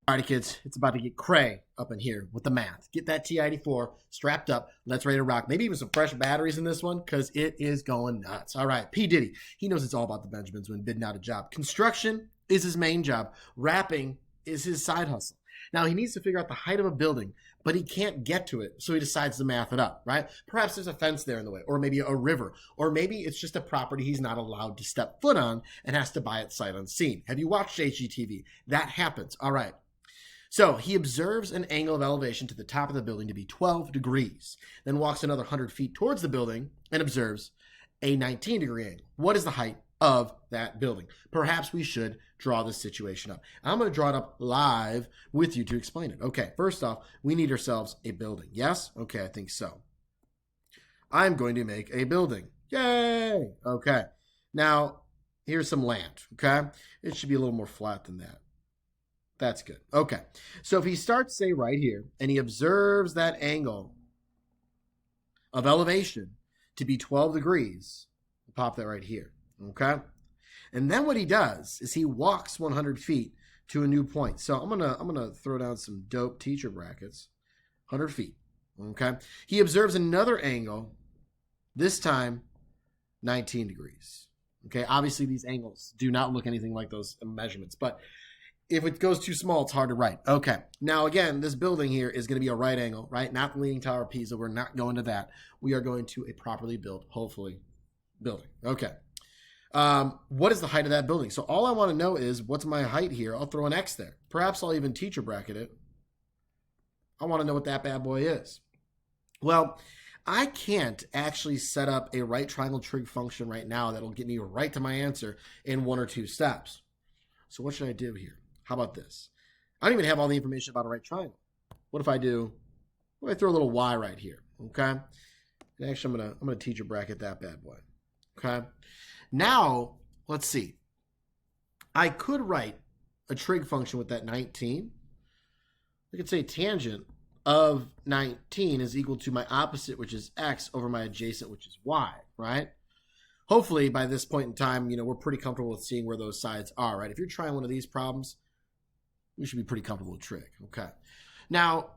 All right, kids, it's about to get cray up in here with the math. Get that T-84 strapped up. Let's ready to rock. Maybe even some fresh batteries in this one because it is going nuts. All right, P. Diddy, he knows it's all about the Benjamins when bidding out a job. Construction is his main job. Rapping is his side hustle. Now, he needs to figure out the height of a building, but he can't get to it, so he decides to math it up, right? Perhaps there's a fence there in the way, or maybe a river, or maybe it's just a property he's not allowed to step foot on and has to buy it sight unseen. Have you watched HGTV? That happens. All right. So he observes an angle of elevation to the top of the building to be 12 degrees, then walks another 100 feet towards the building and observes a 19-degree angle. What is the height of that building? Perhaps we should draw this situation up. I'm going to draw it up live with you to explain it. Okay, first off, we need ourselves a building. Yes? Okay, I think so. I'm going to make a building. Yay! Okay. Now, here's some land, okay? It should be a little more flat than that. That's good. Okay. So if he starts, say, right here, and he observes that angle of elevation to be 12 degrees, we'll pop that right here. Okay. And then what he does is he walks 100 feet to a new point. So I'm gonna throw down some dope teacher brackets. 100 feet. Okay. He observes another angle, this time 19 degrees. Okay. Obviously, these angles do not look anything like those measurements, but if it goes too small, it's hard to write. Okay. Now, again, this building here is going to be a right angle, right? Not the Leaning Tower of Pisa. We're not going to that. We are going to a properly built, hopefully, building. Okay. What is the height of that building? So all I want to know is what's my height here? I'll throw an X there. Perhaps I'll even teacher bracket it. I want to know what that bad boy is. Well, I can't actually set up a right triangle trig function right now that'll get me right to my answer in 1 or 2 steps. So what should I do here? How about this? I don't even have all the information about a right triangle. What if I throw a little y right here? Okay. And actually, I'm gonna teacher bracket that bad boy. Okay. Now let's see. I could write a trig function with that 19. I could say tangent of 19 is equal to my opposite, which is x, over my adjacent, which is y. Right. Hopefully, by this point in time, we're pretty comfortable with seeing where those sides are. Right. If you're trying one of these problems, we should be pretty comfortable with trig. Okay. Now,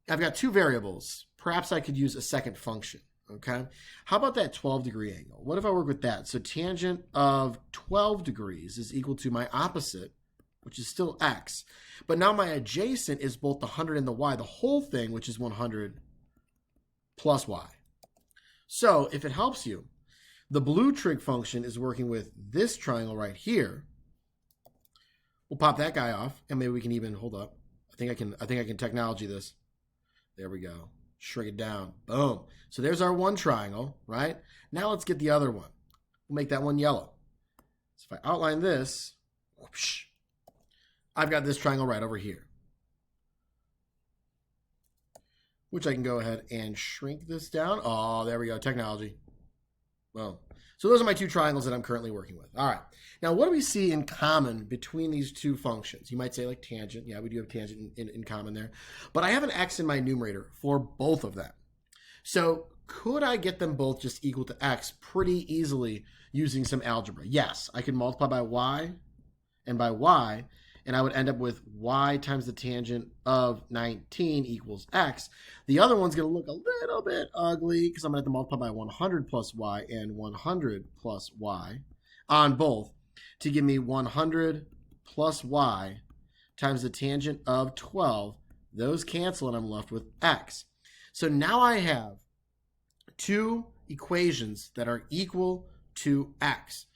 I've got 2 variables. Perhaps I could use a second function. Okay. How about that 12-degree angle? What if I work with that? So tangent of 12 degrees is equal to my opposite, which is still x. But now my adjacent is both the 100 and the y, the whole thing, which is 100 plus y. So if it helps you, the blue trig function is working with this triangle right here. We'll pop that guy off, and maybe we can even hold up. I think I can technology this. There we go. Shrink it down. Boom. So there's our one triangle, right? Now let's get the other one. We'll make that one yellow. So if I outline this, whoosh, I've got this triangle right over here, which I can go ahead and shrink this down. Oh, there we go. Technology. Boom. So those are my 2 triangles that I'm currently working with. All right. Now, what do we see in common between these 2 functions? You might say like tangent. Yeah, we do have tangent in common there. But I have an x in my numerator for both of them. So could I get them both just equal to x pretty easily using some algebra? Yes, I could multiply by y and by y, and I would end up with y times the tangent of 19 equals x. The other one's going to look a little bit ugly because I'm going to have to multiply by 100 plus y and 100 plus y on both to give me 100 plus y times the tangent of 12. Those cancel, and I'm left with x. So now I have 2 equations that are equal to x.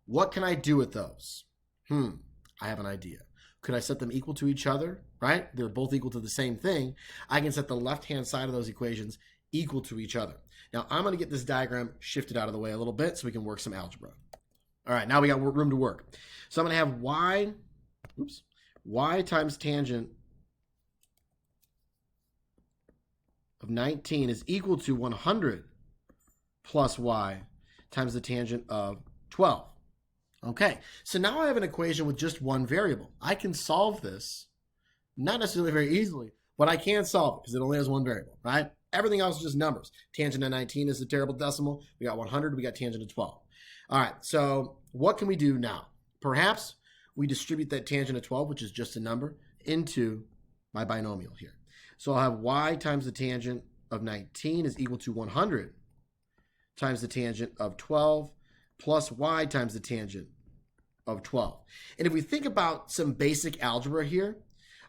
What can I do with those? I have an idea. Could I set them equal to each other, right? They're both equal to the same thing. I can set the left-hand side of those equations equal to each other. Now, I'm going to get this diagram shifted out of the way a little bit so we can work some algebra. All right, now we got room to work. So I'm going to have y times tangent of 19 is equal to 100 plus y times the tangent of 12. Okay, so now I have an equation with just one variable. I can solve this, not necessarily very easily, but I can solve it because it only has one variable, right? Everything else is just numbers. Tangent of 19 is a terrible decimal. We got 100, we got tangent of 12. All right, so what can we do now? Perhaps we distribute that tangent of 12, which is just a number, into my binomial here. So I'll have y times the tangent of 19 is equal to 100 times the tangent of 12 plus y times the tangent of 12. And if we think about some basic algebra here,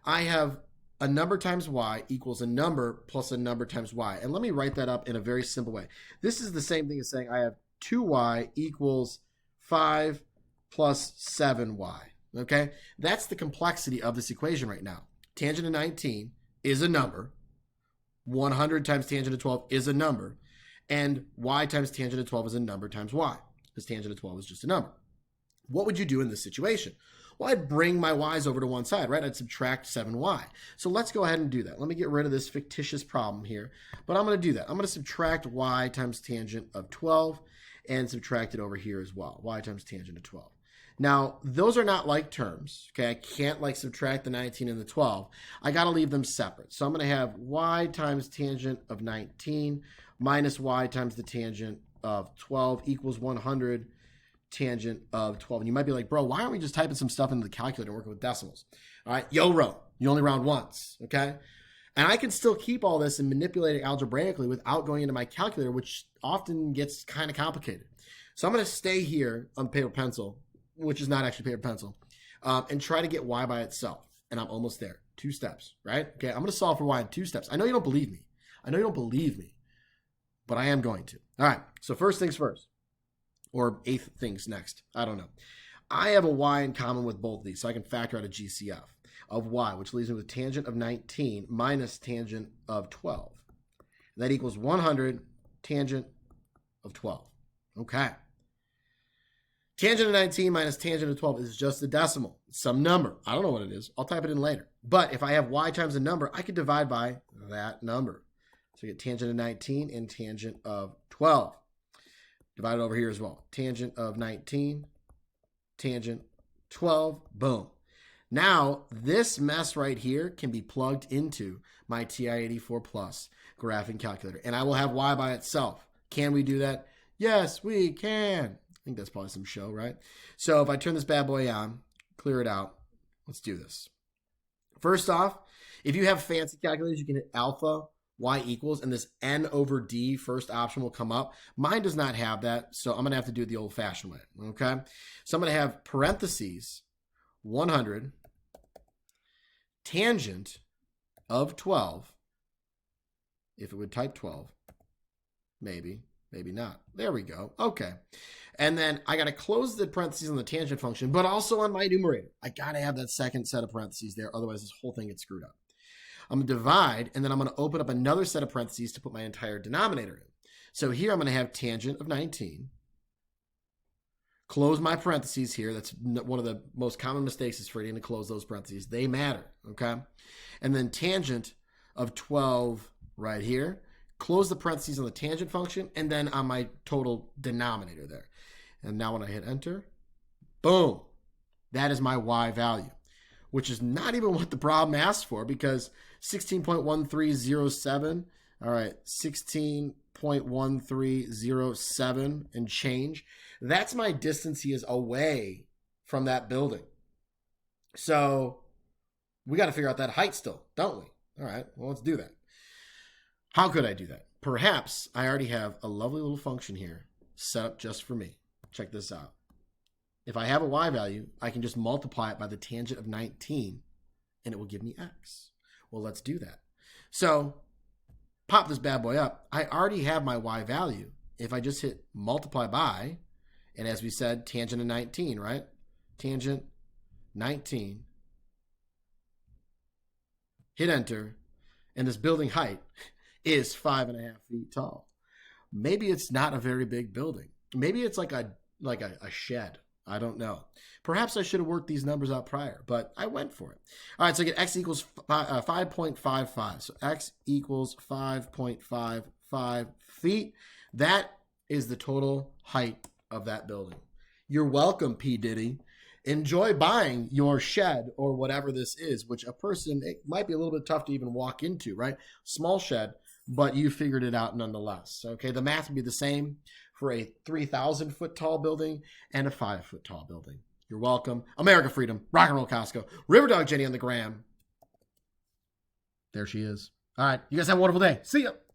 I have a number times y equals a number plus a number times y. And let me write that up in a very simple way. This is the same thing as saying I have 2y equals 5 plus 7y. Okay? That's the complexity of this equation right now. Tangent of 19 is a number. 100 times tangent of 12 is a number. And y times tangent of 12 is a number times y, because tangent of 12 is just a number. What would you do in this situation? Well, I'd bring my y's over to one side, right? I'd subtract 7y. So let's go ahead and do that. Let me get rid of this fictitious problem here, but I'm going to do that. I'm going to subtract y times tangent of 12 and subtract it over here as well, y times tangent of 12. Now, those are not like terms, okay? I can't like subtract the 19 and the 12. I got to leave them separate. So I'm going to have y times tangent of 19 minus y times the tangent of 12 equals 100 tangent of 12. And you might be like, bro, why aren't we just typing some stuff into the calculator and working with decimals? All right, yo-ro, you only round once, okay? And I can still keep all this and manipulate it algebraically without going into my calculator, which often gets kind of complicated. So I'm going to stay here on paper pencil, which is not actually paper pencil, and try to get y by itself. And I'm almost there. 2 steps, right? Okay, I'm going to solve for y in 2 steps. I know you don't believe me. But I am going to. All right, so first things first. Or 8th things next. I don't know. I have a y in common with both of these, so I can factor out a GCF of y, which leaves me with tangent of 19 minus tangent of 12. That equals 100 tangent of 12. Okay. Tangent of 19 minus tangent of 12 is just a decimal. It's some number. I don't know what it is. I'll type it in later. But if I have y times a number, I could divide by that number. So I get tangent of 19 and tangent of 12. Divide it over here as well. Tangent of 19, tangent 12, boom. Now, this mess right here can be plugged into my TI-84 Plus graphing calculator, and I will have y by itself. Can we do that? Yes, we can. I think that's probably some show, right? So if I turn this bad boy on, clear it out, let's do this. First off, if you have fancy calculators, you can hit alpha, y equals, and this n over d first option will come up. Mine does not have that, so I'm going to have to do it the old-fashioned way, okay? So I'm going to have parentheses, 100, tangent of 12, if it would type 12, maybe not. There we go. Okay. And then I got to close the parentheses on the tangent function, but also on my numerator. I got to have that second set of parentheses there, otherwise this whole thing gets screwed up. I'm going to divide, and then I'm going to open up another set of parentheses to put my entire denominator in. So here I'm going to have tangent of 19. Close my parentheses here. That's one of the most common mistakes is forgetting to close those parentheses. They matter, okay? And then tangent of 12 right here. Close the parentheses on the tangent function, and then on my total denominator there. And now when I hit enter, boom, that is my y value, which is not even what the problem asked for, because 16.1307, all right, 16.1307 and change, that's my distance he is away from that building. So we got to figure out that height still, don't we? All right, well, let's do that. How could I do that? Perhaps I already have a lovely little function here set up just for me. Check this out. If I have a y value, I can just multiply it by the tangent of 19, and it will give me x. Well, let's do that. So pop this bad boy up. I already have my y value. If I just hit multiply by, and as we said, tangent of 19, right? Tangent 19. Hit enter, and this building height is 5.5 feet tall. Maybe it's not a very big building. Maybe it's like a shed. I don't know. Perhaps I should have worked these numbers out prior, but I went for it. All right, so I get x equals 5.55. So x equals 5.55 feet. That is the total height of that building. You're welcome, P. Diddy. Enjoy buying your shed or whatever this is, which a person, it might be a little bit tough to even walk into, right? Small shed, but you figured it out nonetheless. Okay, the math would be the same for a 3,000 foot tall building and a 5 foot tall building. You're welcome. America Freedom, Rock and Roll Costco, Riverdog Jenny on the gram. There she is. All right. You guys have a wonderful day. See ya.